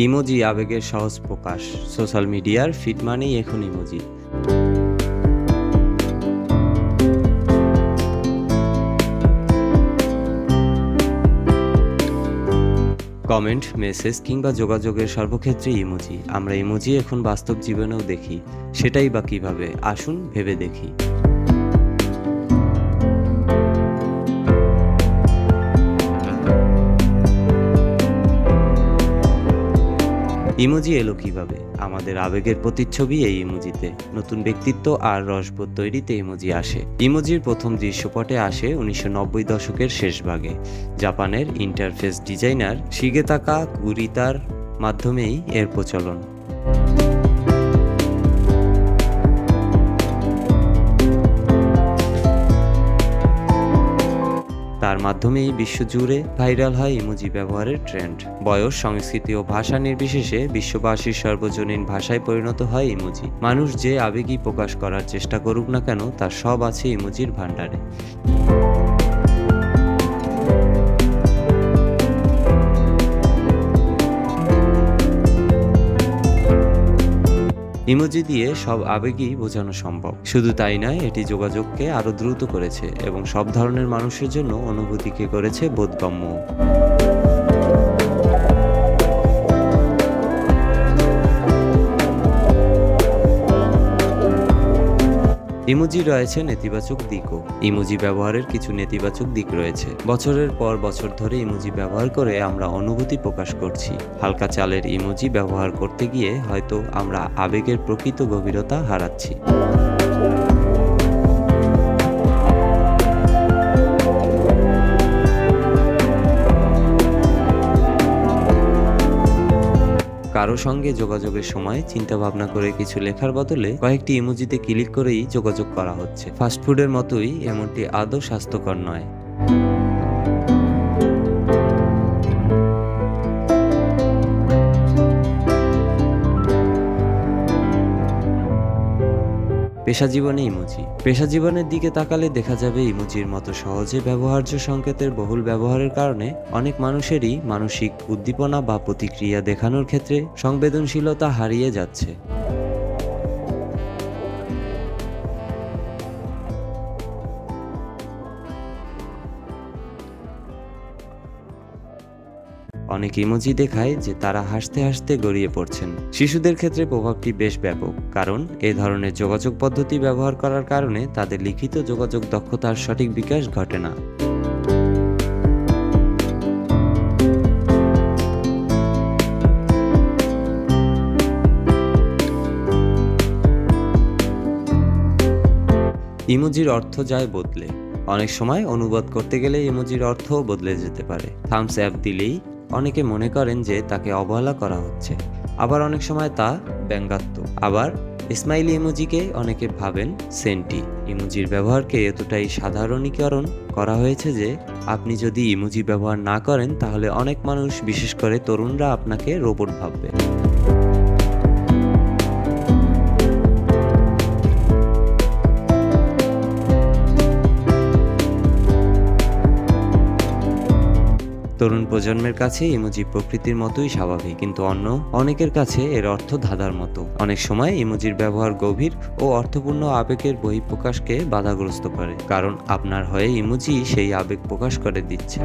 Emoji আবেগের সহজ প্রকাশ। Social মিডিয়ার ফিড মানেই এখন ইমোজি। কমেন্ট, মেসেজ কিংবা যোগাযোগের সর্বক্ষেত্রে ইমোজি। আমরা ইমোজি এখন বাস্তব জীবনেও দেখি। সেটাই বা কিভাবে? আসুন ভেবে দেখি। ইমোজি এলো কিভাবে? আমাদের আবেগের প্রতিচ্ছবি এই ইমোজিতে। নতুন ব্যক্তিত্ব আর রসবোধ তৈরিতে ইমোজি আসে। ইমোজির প্রথম দৃশ্যপটে আসে 1990 দশকের শেষ ভাগে। জাপানের ইন্টারফেস ডিজাইনার শিগেতাকা কুরিতার মাধ্যমেই এর প্রচলন। তার মাধ্যমেই বিশ্বজুড়ে ভাইরাল হয় ইমোজি ব্যবহারের ট্রেন্ড। বয়স, সংস্কৃতি ও ভাষা নির্বিশেষে বিশ্ববাসীর সর্বজনীন ভাষায় পরিণত হয় ইমোজি। মানুষ যে আবেগই প্রকাশ করার চেষ্টা করুক না কেন, তার সব আছে ইমোজির ভান্ডারে। ইমোজি দিয়ে সব আবেগই বোঝানো সম্ভব। শুধু তাই নয়, এটি যোগাযোগকে আরো দ্রুত করেছে এবং সব ধরনের মানুষের জন্য অনুভূতিকে করেছে বোধগম্য। ইমোজি রয়েছে নেতিবাচক দিকও। ইমোজি ব্যবহারের কিছু নেতিবাচক দিক রয়েছে। বছরের পর বছর ধরে ইমোজি ব্যবহার করে আমরা অনুভূতি প্রকাশ করছি। হালকা চালের ইমোজি ব্যবহার করতে গিয়ে হয়তো আমরা আবেগের প্রকৃত গভীরতা হারাচ্ছি। কারো সঙ্গে যোগাযোগের সময় চিন্তা ভাবনা করে কিছু লেখার বদলে কয়েকটি ইমোজিতে ক্লিক করেই যোগাযোগ করা হচ্ছে। ফাস্টফুডের মতোই এমনটি আদৌ স্বাস্থ্যকর নয়। পেশাজীবনে ইমোজি। পেশাজীবনের দিকে তাকালে দেখা যাবে ইমোজির মতো সহজে ব্যবহার্য সংকেতের বহুল ব্যবহারের কারণে অনেক মানুষেরই মানসিক উদ্দীপনা বা প্রতিক্রিয়া দেখানোর ক্ষেত্রে সংবেদনশীলতা হারিয়ে যাচ্ছে। অনেক ইমোজি দেখায় যে তারা হাসতে হাসতে গড়িয়ে পড়ছেন। শিশুদের ক্ষেত্রে প্রভাবটি বেশ ব্যাপক, কারণ এ ধরনের যোগাযোগ পদ্ধতি ব্যবহার করার কারণে তাদের লিখিত যোগাযোগ দক্ষতার সঠিক বিকাশ ঘটে না। ইমোজির অর্থ যায় বদলে। অনেক সময় অনুবাদ করতে গেলে ইমোজির অর্থও বদলে যেতে পারে। থামস অ্যাপ দিলেই অনেকে মনে করেন যে তাকে অবহেলা করা হচ্ছে, আবার অনেক সময় তা ব্যঙ্গাত্মক। আবার স্মাইলি ইমোজিকে অনেকে ভাবেন সেন্টি। ইমোজির ব্যবহারকে এতটাই সাধারণীকরণ করা হয়েছে যে আপনি যদি ইমোজি ব্যবহার না করেন তাহলে অনেক মানুষ, বিশেষ করে তরুণরা, আপনাকে রোবট ভাববে। তরুণ প্রজন্মের কাছে ইমোজি প্রকৃতির মতোই স্বাভাবিক, কিন্তু অন্য অনেকের কাছে এর অর্থ ধাঁধার মতো। অনেক সময় ইমোজির ব্যবহার গভীর ও অর্থপূর্ণ আবেগের বহিঃপ্রকাশকে বাধাগ্রস্ত করে, কারণ আপনার হয়ে ইমোজি সেই আবেগ প্রকাশ করে দিচ্ছে।